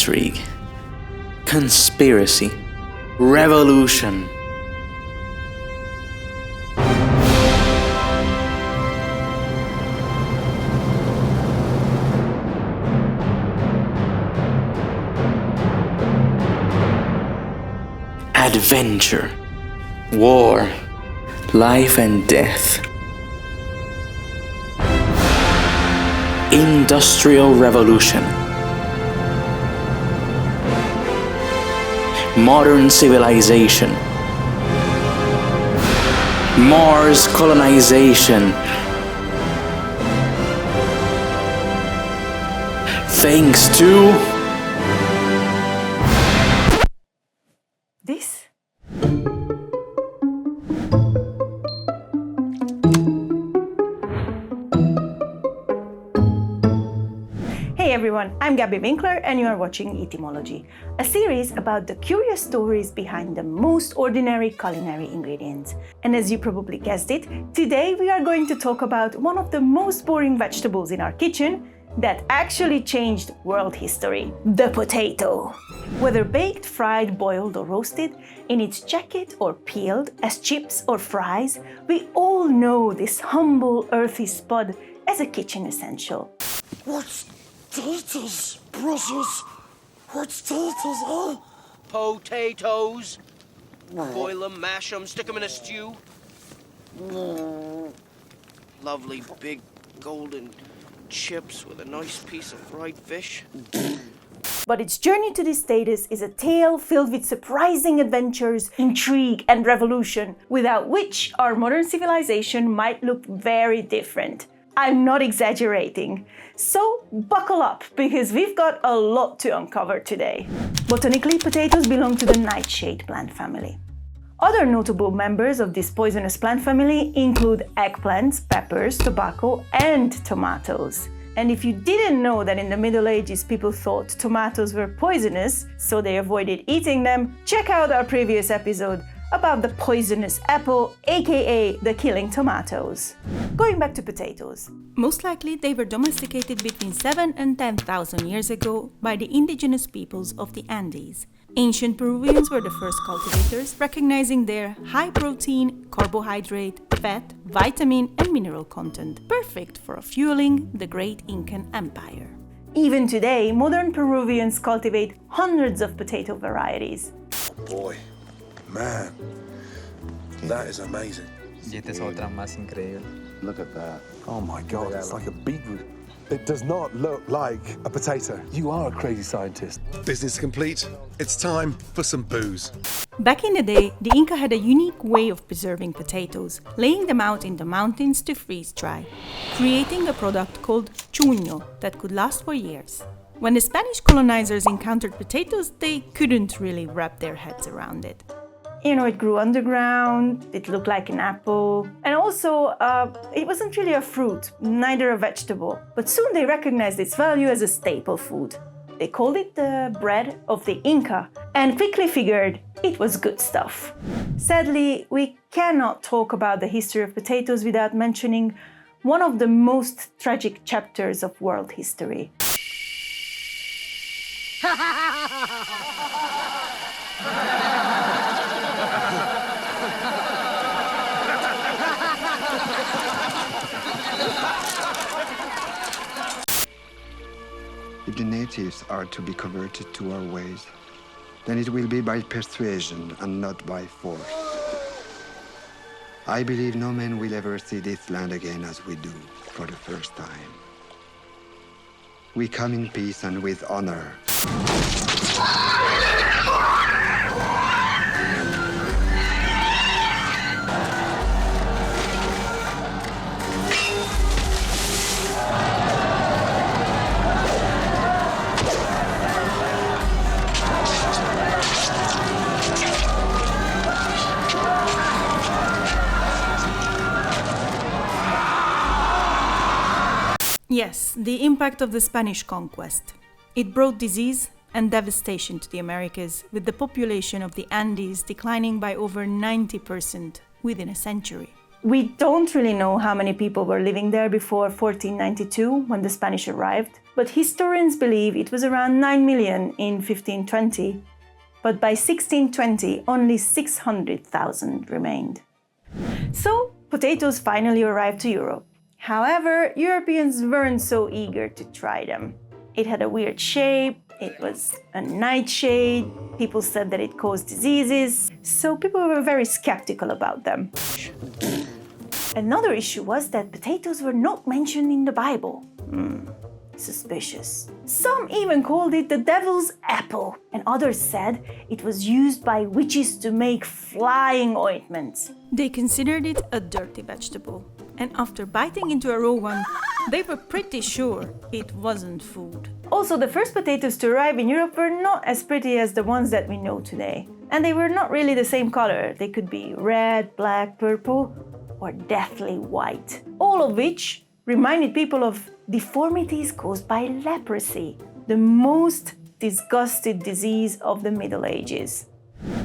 intrigue, conspiracy, revolution. Adventure, war, life and death. Industrial Revolution. Modern civilization. Mars colonization. Thanks to this. Hey everyone, I'm Gabby Winkler and you are watching Etymology, a series about the curious stories behind the most ordinary culinary ingredients. And as you probably guessed it, today we are going to talk about one of the most boring vegetables in our kitchen that actually changed world history, the potato. Whether baked, fried, boiled or roasted, in its jacket or peeled, as chips or fries, we all know this humble, earthy spud as a kitchen essential. What's taters, precious? What's taters, huh? Potatoes. Boil them, mash them, stick them in a stew. Lovely big golden chips with a nice piece of fried fish. But its journey to this status is a tale filled with surprising adventures, intrigue and revolution, without which our modern civilization might look very different. I'm not exaggerating. So buckle up, because we've got a lot to uncover today. Botanically, potatoes belong to the nightshade plant family. Other notable members of this poisonous plant family include eggplants, peppers, tobacco, and tomatoes. And if you didn't know that in the Middle Ages people thought tomatoes were poisonous, so they avoided eating them, check out our previous episode about the poisonous apple, aka the killing tomatoes. Going back to potatoes. Most likely they were domesticated between 7,000 and 10,000 years ago by the indigenous peoples of the Andes. Ancient Peruvians were the first cultivators, recognizing their high protein, carbohydrate, fat, vitamin and mineral content, perfect for fueling the great Incan Empire. Even today, modern Peruvians cultivate hundreds of potato varieties. Oh boy, man, that is amazing. Y esta es otra más increíble. Look at that. Oh my God, it's like a beetroot. It does not look like a potato. You are a crazy scientist. Business complete. It's time for some booze. Back in the day, the Inca had a unique way of preserving potatoes, laying them out in the mountains to freeze dry, creating a product called chuño that could last for years. When the Spanish colonizers encountered potatoes, they couldn't really wrap their heads around it. You know, it grew underground, it looked like an apple, and also it wasn't really a fruit, neither a vegetable. But soon they recognized its value as a staple food. They called it the bread of the Inca and quickly figured it was good stuff. Sadly, we cannot talk about the history of potatoes without mentioning one of the most tragic chapters of world history. If the natives are to be converted to our ways, then it will be by persuasion and not by force. I believe no man will ever see this land again as we do for the first time. We come in peace and with honor. Yes, the impact of the Spanish conquest. It brought disease and devastation to the Americas, with the population of the Andes declining by over 90% within a century. We don't really know how many people were living there before 1492, when the Spanish arrived, but historians believe it was around 9 million in 1520. But by 1620, only 600,000 remained. So, potatoes finally arrived to Europe. However, Europeans weren't so eager to try them. It had a weird shape, it was a nightshade, people said that it caused diseases, so people were very skeptical about them. Another issue was that potatoes were not mentioned in the Bible. Suspicious. Some even called it the devil's apple, and others said it was used by witches to make flying ointments. They considered it a dirty vegetable, and after biting into a raw one, they were pretty sure it wasn't food. Also, the first potatoes to arrive in Europe were not as pretty as the ones that we know today. And they were not really the same color. They could be red, black, purple, or deathly white. All of which reminded people of deformities caused by leprosy, the most disgusting disease of the Middle Ages.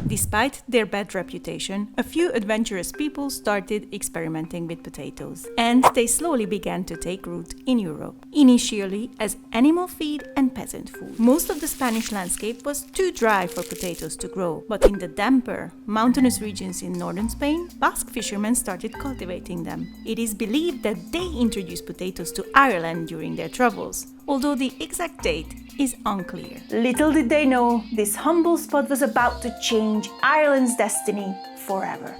Despite their bad reputation, a few adventurous people started experimenting with potatoes, and they slowly began to take root in Europe, initially as animal feed and peasant food. Most of the Spanish landscape was too dry for potatoes to grow, but in the damper, mountainous regions in northern Spain, Basque fishermen started cultivating them. It is believed that they introduced potatoes to Ireland during their travels, although the exact date is unclear. Little did they know, this humble spot was about to change Ireland's destiny forever.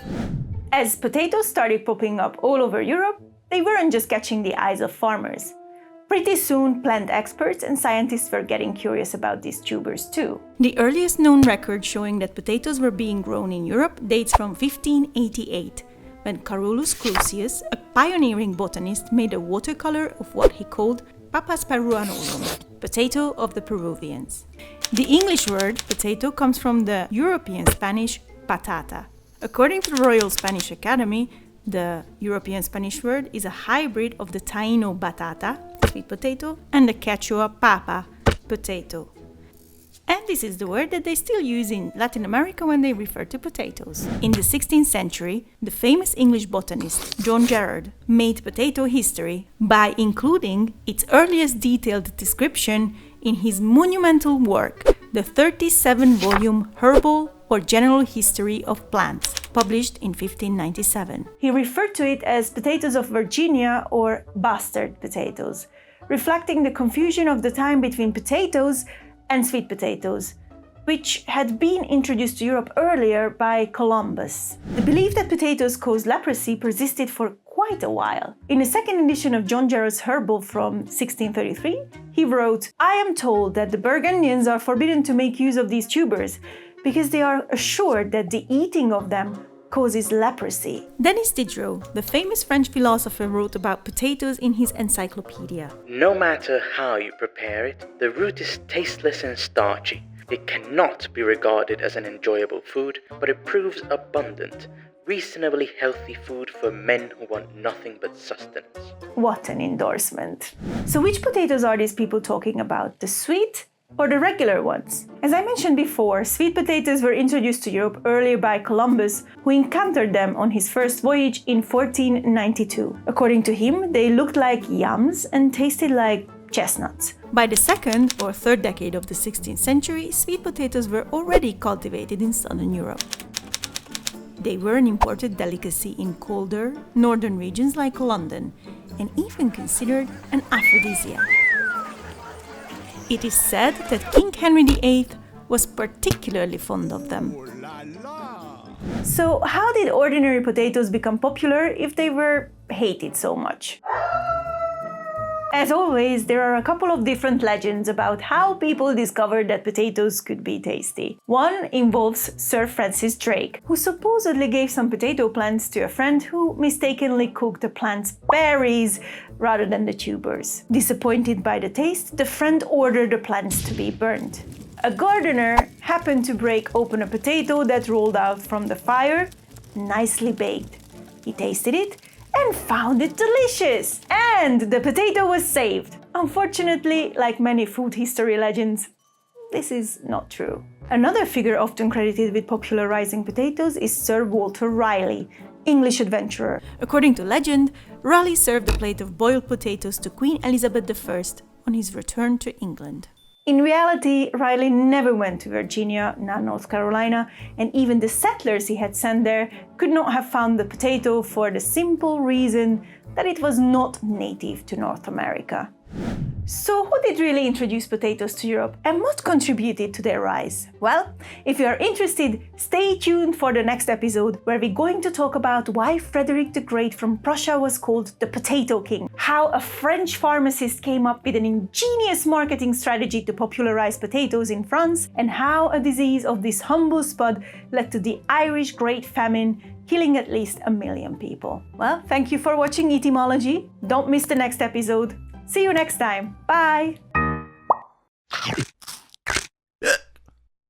As potatoes started popping up all over Europe, they weren't just catching the eyes of farmers. Pretty soon, plant experts and scientists were getting curious about these tubers too. The earliest known record showing that potatoes were being grown in Europe dates from 1588, when Carolus Clusius, a pioneering botanist, made a watercolor of what he called Papas peruanorum, potato of the Peruvians. The English word potato comes from the European Spanish patata. According to the Royal Spanish Academy, the European Spanish word is a hybrid of the Taino batata, sweet potato, and the Quechua papa, potato. And this is the word that they still use in Latin America when they refer to potatoes. In the 16th century, the famous English botanist John Gerard made potato history by including its earliest detailed description in his monumental work, the 37-volume Herbal or General History of Plants, published in 1597. He referred to it as potatoes of Virginia or bastard potatoes, reflecting the confusion of the time between potatoes and sweet potatoes, which had been introduced to Europe earlier by Columbus. The belief that potatoes cause leprosy persisted for quite a while. In the second edition of John Gerard's Herbal from 1633, he wrote, "I am told that the Burgundians are forbidden to make use of these tubers because they are assured that the eating of them causes leprosy." Denis Diderot, the famous French philosopher, wrote about potatoes in his encyclopedia. No matter how you prepare it, the root is tasteless and starchy. It cannot be regarded as an enjoyable food, but it proves abundant, reasonably healthy food for men who want nothing but sustenance. What an endorsement. So which potatoes are these people talking about? The sweet or the regular ones? As I mentioned before, sweet potatoes were introduced to Europe earlier by Columbus, who encountered them on his first voyage in 1492. According to him, they looked like yams and tasted like chestnuts. By the second or third decade of the 16th century, sweet potatoes were already cultivated in southern Europe. They were an imported delicacy in colder, northern regions like London, and even considered an aphrodisiac. It is said that King Henry VIII was particularly fond of them. So how did ordinary potatoes become popular if they were hated so much? As always, there are a couple of different legends about how people discovered that potatoes could be tasty. One involves Sir Francis Drake, who supposedly gave some potato plants to a friend who mistakenly cooked the plant's berries rather than the tubers. Disappointed by the taste, the friend ordered the plants to be burnt. A gardener happened to break open a potato that rolled out from the fire, nicely baked. He tasted it and found it delicious, and the potato was saved. Unfortunately, like many food history legends, this is not true. Another figure often credited with popularizing potatoes is Sir Walter Raleigh, English adventurer. According to legend, Raleigh served a plate of boiled potatoes to Queen Elizabeth I on his return to England. In reality, Raleigh never went to Virginia, not North Carolina, and even the settlers he had sent there could not have found the potato for the simple reason that it was not native to North America. So who did really introduce potatoes to Europe and what contributed to their rise? Well, if you are interested, stay tuned for the next episode where we're going to talk about why Frederick the Great from Prussia was called the Potato King, how a French pharmacist came up with an ingenious marketing strategy to popularize potatoes in France, and how a disease of this humble spud led to the Irish Great Famine, killing at least 1 million people. Well, thank you for watching Etymology. Don't miss the next episode. See you next time. Bye!